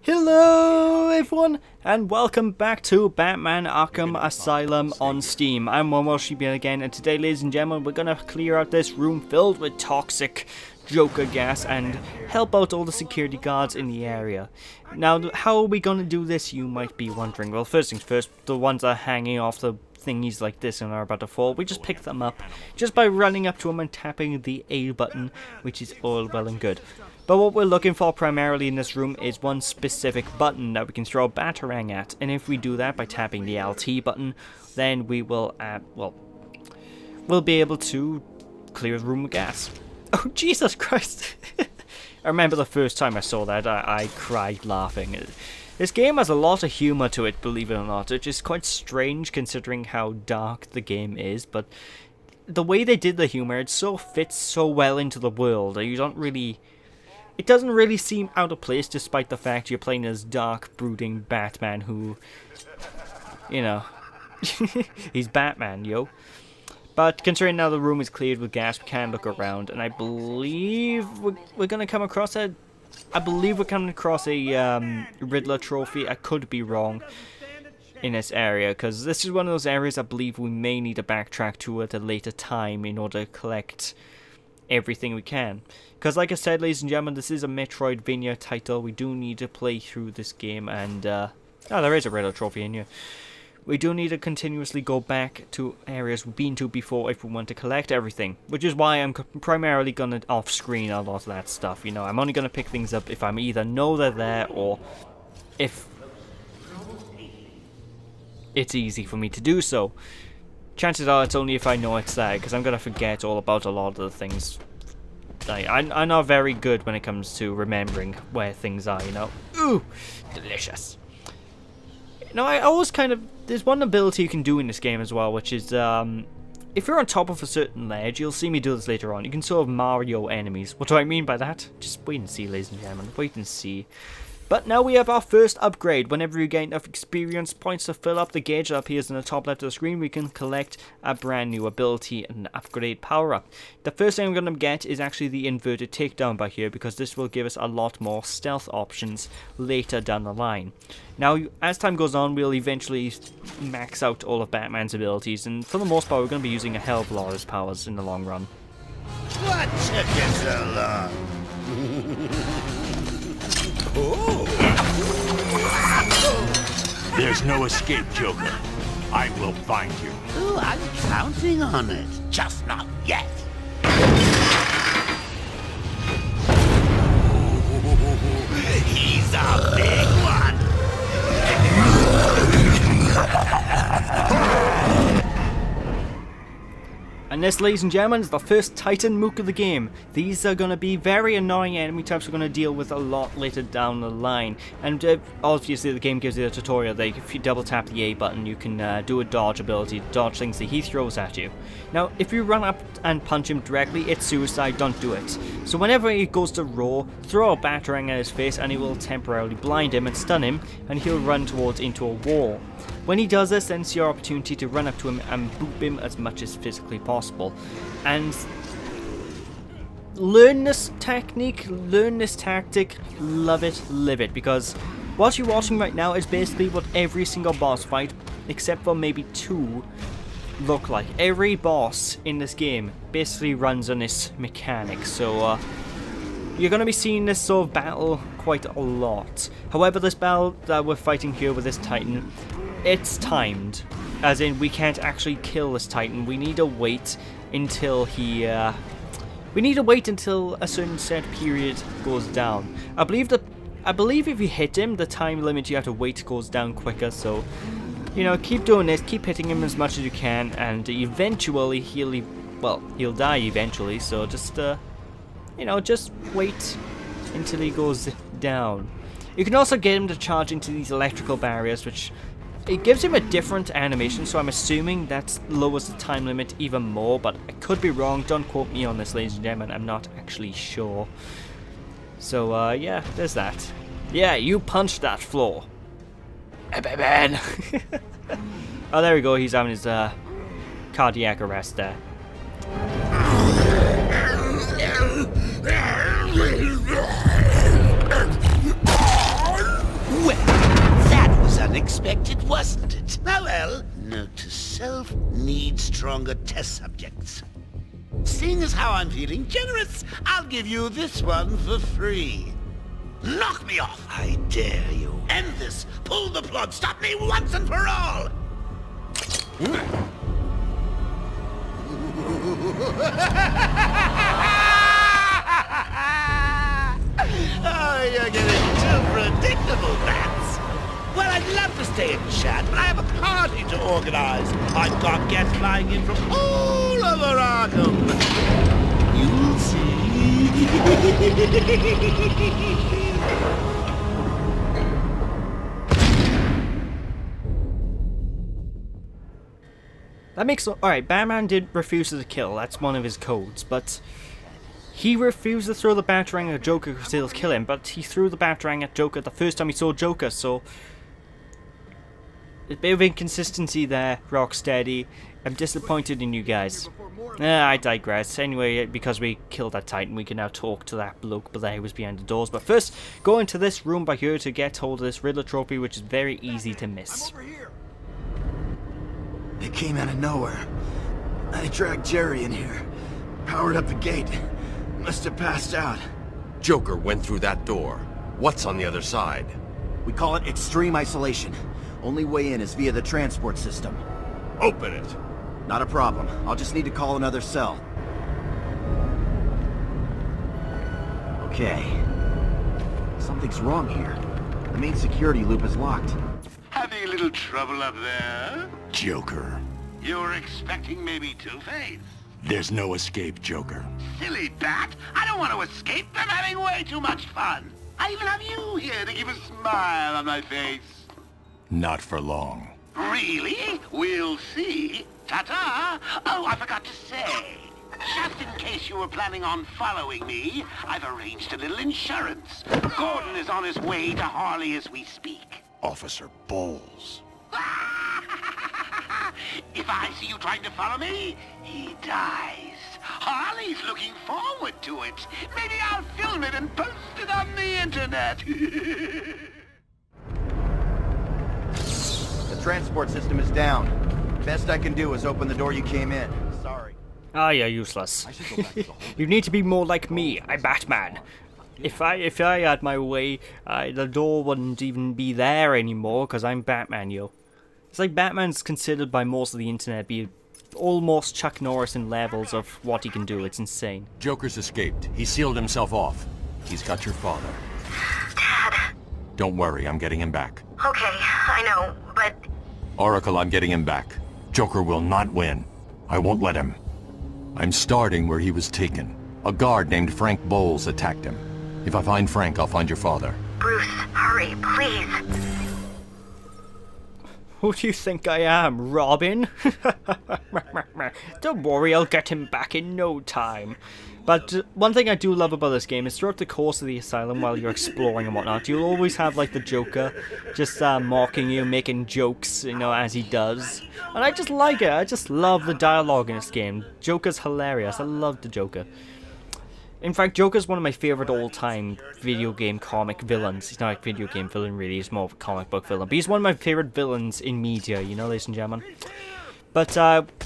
Hello everyone, and welcome back to Batman Arkham Asylum on Steam. I'm Sheepian again, and today, ladies and gentlemen, we're gonna clear out this room filled with toxic Joker gas and help out all the security guards in the area. Now, how are we gonna do this, you might be wondering. Well, first things first, the ones that are hanging off the thingies like this and are about to fall, we just pick them up just by running up to them and tapping the A button, which is all well and good. But what we're looking for primarily in this room is one specific button that we can throw a batarang at, and if we do that by tapping the LT button, then we will, we'll be able to clear the room with gas. Oh, Jesus Christ! I remember the first time I saw that, I cried laughing. This game has a lot of humour to it, believe it or not, which is quite strange considering how dark the game is, but the way they did the humour, it so fits so well into the world that you don't really... It doesn't really seem out of place, despite the fact you're playing as dark, brooding Batman who, you know, he's Batman, yo. But considering now the room is cleared with gas, we can look around, and I believe we're gonna come across a... I believe we're coming across a Riddler trophy. I could be wrong in this area, because this is one of those areas I believe we may need to backtrack to at a later time in order to collect everything we can. Because like I said, ladies and gentlemen, this is a Metroidvania title. We do need to play through this game, and oh, there is a Riddler trophy in here. We do need to continuously go back to areas we've been to before if we want to collect everything, which is why I'm primarily gonna off-screen a lot of that stuff. You know, I'm only gonna pick things up if I'm either know they're there or if it's easy for me to do so. Chances are it's only if I know it's there, because I'm gonna forget all about a lot of the things. I'm not very good when it comes to remembering where things are, you know. Ooh, delicious. You know, I always kind of... There's one ability you can do in this game as well, which is, if you're on top of a certain ledge, you'll see me do this later on, you can sort of Mario enemies. What do I mean by that? Just wait and see, ladies and gentlemen. Wait and see. But now we have our first upgrade. Whenever you gain enough experience points to fill up the gauge that appears in the top left of the screen, we can collect a brand new ability and upgrade power up. The first thing I'm going to get is actually the inverted takedown by here, because this will give us a lot more stealth options later down the line. Now, as time goes on, we'll eventually max out all of Batman's abilities, and for the most part, we're going to be using a hell of a lot of his powers in the long run. What took you so long? There's no escape, Joker. I will find you. Oh, I'm counting on it. Just not yet. He's a big one. And this, ladies and gentlemen, is the first Titan mook of the game. These are going to be very annoying enemy types we're going to deal with a lot later down the line. And obviously the game gives you a tutorial that if you double tap the A button, you can do a dodge ability to dodge things that he throws at you. Now, if you run up and punch him directly, it's suicide, don't do it. So whenever he goes to roar, throw a batarang at his face and it will temporarily blind him and stun him, and he'll run towards into a wall. When he does this, then it's your opportunity to run up to him and boop him as much as physically possible. And learn this technique, learn this tactic, love it, live it, because what you're watching right now is basically what every single boss fight, except for maybe two, look like. Every boss in this game basically runs on this mechanic, so you're going to be seeing this sort of battle quite a lot. However, this battle that we're fighting here with this Titan, it's timed, as in we can't actually kill this Titan. We need to wait until he, we need to wait until a certain set period goes down. I believe if you hit him, the time limit you have to wait goes down quicker. So, you know, keep doing this, keep hitting him as much as you can, and eventually he'll die eventually. So just, you know, just wait until he goes down. You can also get him to charge into these electrical barriers, which it gives him a different animation, so I'm assuming that lowers the time limit even more, but I could be wrong. Don't quote me on this, ladies and gentlemen. I'm not actually sure. So, yeah, there's that. Yeah, you punched that floor. Ben. Oh, there we go. He's having his cardiac arrest there. unexpected, wasn't it? Oh well, note to self, need stronger test subjects. Seeing as how I'm feeling generous, I'll give you this one for free. Knock me off, I dare you. End this. Pull the plug. Stop me once and for all. Oh, you're getting too predictable, Bats. Well, I'd love to stay and chat, but I have a party to organize. I've got guests flying in from all over Arkham. You'll see. That makes... Alright, Batman did refuse to kill, that's one of his codes, but... He refused to throw the Batarang at Joker because it'll kill him, but he threw the Batarang at Joker the first time he saw Joker, so... A bit of inconsistency there, Rocksteady. I'm disappointed in you guys. I digress. Anyway, because we killed that Titan, we can now talk to that bloke, but he was behind the doors. But first, go into this room by here to get hold of this Riddler trophy, which is very easy to miss. They came out of nowhere. I dragged Jerry in here. Powered up the gate. Must have passed out. Joker went through that door. What's on the other side? We call it extreme isolation. Only way in is via the transport system. Open it. Not a problem. I'll just need to call another cell. Okay. Something's wrong here. The main security loop is locked. Having a little trouble up there? Joker. You were expecting maybe Two-Face? There's no escape, Joker. Silly bat! I don't want to escape. I'm having way too much fun. I even have you here to keep a smile on my face. Not for long. Really? We'll see. Ta-ta! Oh, I forgot to say. Just in case you were planning on following me, I've arranged a little insurance. Gordon is on his way to Harley as we speak. Officer Bowles. If I see you trying to follow me, he dies. Harley's looking forward to it. Maybe I'll film it and post it on the internet. The transport system is down. Best I can do is open the door you came in. Sorry. Ah, you're useless. You need to be more like me. I'm Batman. If I had my way, the door wouldn't even be there anymore, because I'm Batman, yo. It's like Batman's considered by most of the internet be almost Chuck Norris in levels of what he can do. It's insane. Joker's escaped. He sealed himself off. He's got your father. Dad. Don't worry, I'm getting him back. Okay, I know, but... Oracle, I'm getting him back. Joker will not win. I won't let him. I'm starting where he was taken. A guard named Frank Bowles attacked him. If I find Frank, I'll find your father. Bruce, hurry, please. Who do you think I am, Robin? Don't worry, I'll get him back in no time. But one thing I do love about this game is throughout the course of the asylum, while you're exploring and whatnot, you'll always have like the Joker just mocking you, making jokes, you know, as he does. And I just like it. I just love the dialogue in this game. Joker's hilarious. I love the Joker. In fact, Joker's one of my favourite all-time video game comic villains. He's not a video game villain, really. He's more of a comic book villain. But he's one of my favourite villains in media, you know, ladies and gentlemen. But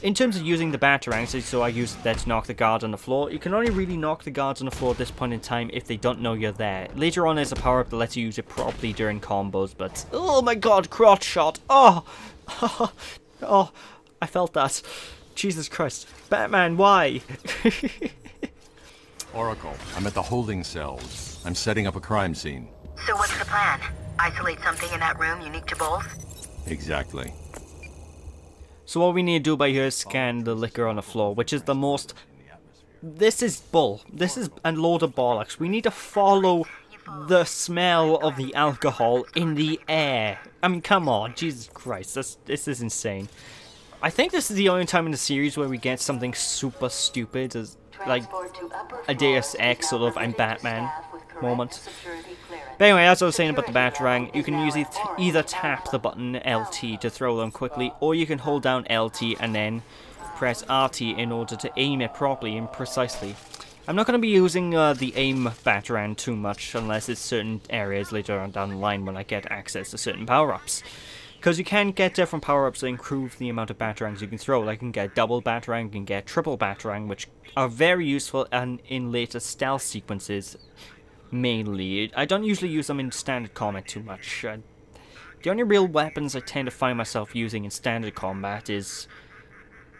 in terms of using the Batarang, so I use that to knock the guards on the floor. You can only really knock the guards on the floor at this point in time if they don't know you're there. Later on, there's a power-up that lets you use it properly during combos. But, oh my god, crotch shot. Oh, oh, I felt that. Jesus Christ. Batman, why? Oracle, I'm at the holding cells. I'm setting up a crime scene. So what's the plan? Isolate something in that room unique to both? Exactly. So what we need to do by here is scan the liquor on the floor, which is the most... This is bull. This is a load of bollocks. We need to follow the smell of the alcohol in the air. I mean, come on. Jesus Christ. This is insane. I think this is the only time in the series where we get something super stupid, as like a Deus Ex sort of I'm Batman moment. But anyway, as I was saying about the Batarang, you can either tap the button LT to throw them quickly, or you can hold down LT and then press RT in order to aim it properly and precisely. I'm not going to be using the aim Batarang too much unless it's certain areas later on down the line when I get access to certain power-ups. Because you can get different power-ups that improve the amount of Batarangs you can throw. Like you can get double Batarang, you can get triple Batarang, which are very useful and in later stealth sequences mainly. I don't usually use them in standard combat too much. The only real weapons I tend to find myself using in standard combat is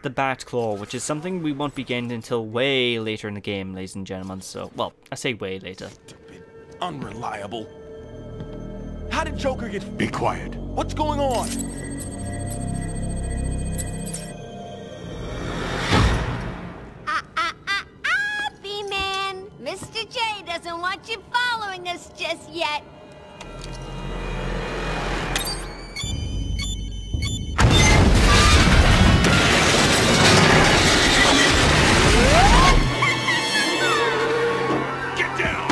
the Bat Claw, which is something we won't be getting until way later in the game, ladies and gentlemen. So, well, I say way later. Stupid, unreliable. How did Joker get... Be quiet. What's going on? B-Man! Mr. J doesn't want you following us just yet. Get down!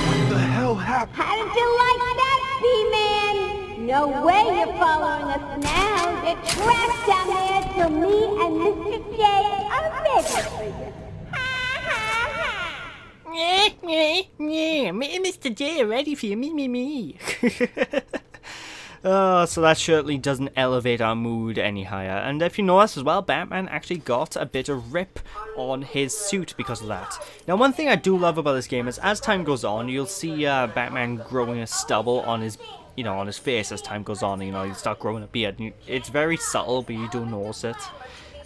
What the hell happened? How did you like that, B-Man? No way you're following us now. You're trapped down there till me and Mr. J are ready for you. Mr. J, ready for you, me. So that certainly doesn't elevate our mood any higher. And if you notice as well, Batman actually got a bit of rip on his suit because of that. Now, one thing I do love about this game is as time goes on, you'll see Batman growing a stubble on his, on his face as time goes on. You start growing a beard. And it's very subtle, but you do notice it.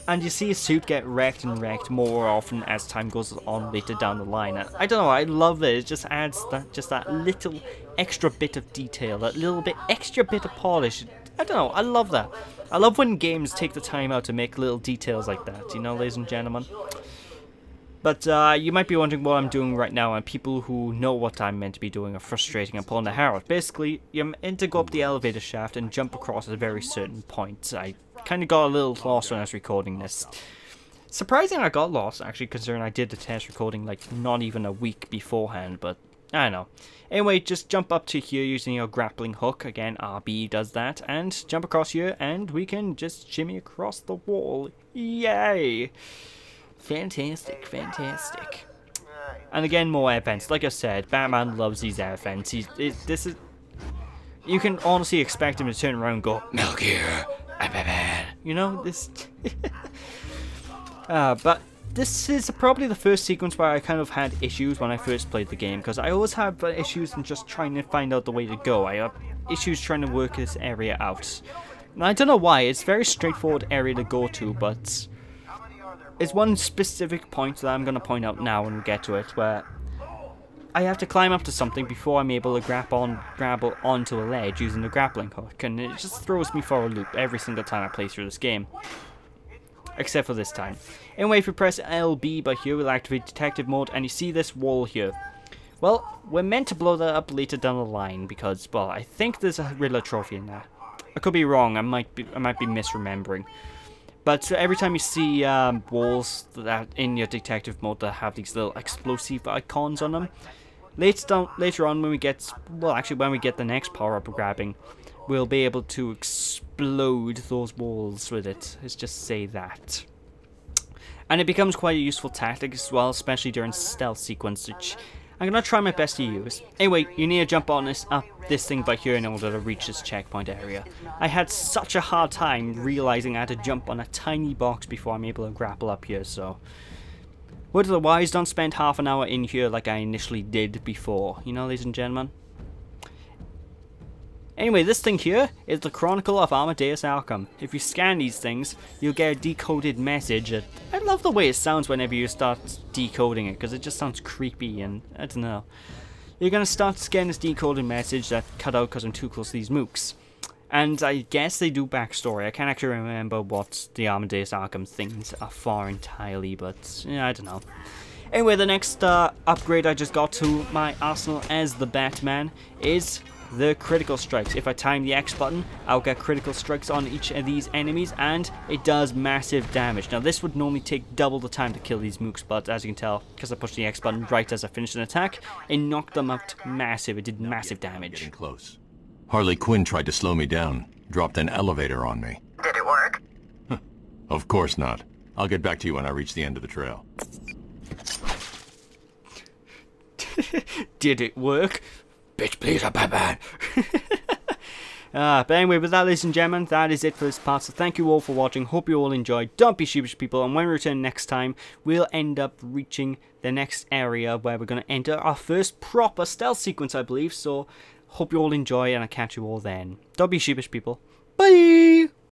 And you see his suit get wrecked and wrecked more often as time goes on later down the line. And I don't know, I love it. It just adds that little extra bit of detail, that little bit extra bit of polish. I don't know, I love that. I love when games take the time out to make little details like that, ladies and gentlemen. But you might be wondering what I'm doing right now, and people who know what I'm meant to be doing are frustrating and pulling the hair out. Basically, you're meant to go up the elevator shaft and jump across at a very certain point. I kind of got a little lost when I was recording this. Surprising I got lost, actually, considering I did the test recording like not even a week beforehand, but I don't know. Anyway, just jump up to here using your grappling hook. Again, RB does that. And jump across here, and we can just shimmy across the wall. Yay! Fantastic, fantastic. And again, more air vents. Like I said, Batman loves these air vents. You can honestly expect him to turn around and go, Metal Gear, this... but this is probably the first sequence where I kind of had issues when I first played the game, because I always have issues in just trying to find out the way to go. I have issues trying to work this area out. And I don't know why, it's a very straightforward area to go to, but it's one specific point that I'm going to point out now when we get to it, where I have to climb up to something before I'm able to grab onto a ledge using the grappling hook, and it just throws me for a loop every single time I play through this game. Except for this time. Anyway, if you press LB by here, we'll activate detective mode, and you see this wall here. Well, we're meant to blow that up later down the line, because, well, I think there's a Riddler trophy in there. I could be wrong, I might be misremembering. But every time you see walls that in your detective mode that have these little explosive icons on them, later on when we get, well, actually when we get the next power-up we're grabbing, we'll be able to explode those walls with it. Let's just say that. And it becomes quite a useful tactic as well, especially during stealth sequence, which I'm going to try my best to use. Anyway, you need to jump on this thing by here in order to reach this checkpoint area. I had such a hard time realizing I had to jump on a tiny box before I'm able to grapple up here, so... Word of the wise, don't spend half an hour in here like I initially did before, ladies and gentlemen. Anyway, this thing here is the Chronicle of Amadeus Arkham. If you scan these things, you'll get a decoded message. I love the way it sounds whenever you start decoding it, because it just sounds creepy and, I don't know. You're going to start scanning this decoded message that cut out because I'm too close to these mooks. And I guess they do backstory. I can't actually remember what the Amadeus Arkham things are for entirely, but yeah, I don't know. Anyway, the next upgrade I just got to my arsenal as the Batman is the critical strikes. If I time the X button, I'll get critical strikes on each of these enemies, and it does massive damage. Now this would normally take double the time to kill these mooks, but as you can tell, because I pushed the X button right as I finished an attack, it knocked them out massive. It did massive damage. Getting close. Harley Quinn tried to slow me down, dropped an elevator on me. Did it work? Of course not. I'll get back to you when I reach the end of the trail. Did it work? Bitch, please, I'm Batman. But anyway, with that, ladies and gentlemen, that is it for this part. So thank you all for watching. Hope you all enjoyed. Don't be sheepish, people. And when we return next time, we'll end up reaching the next area where we're going to enter our first proper stealth sequence, I believe. So hope you all enjoy, and I'll catch you all then. Don't be sheepish, people. Bye!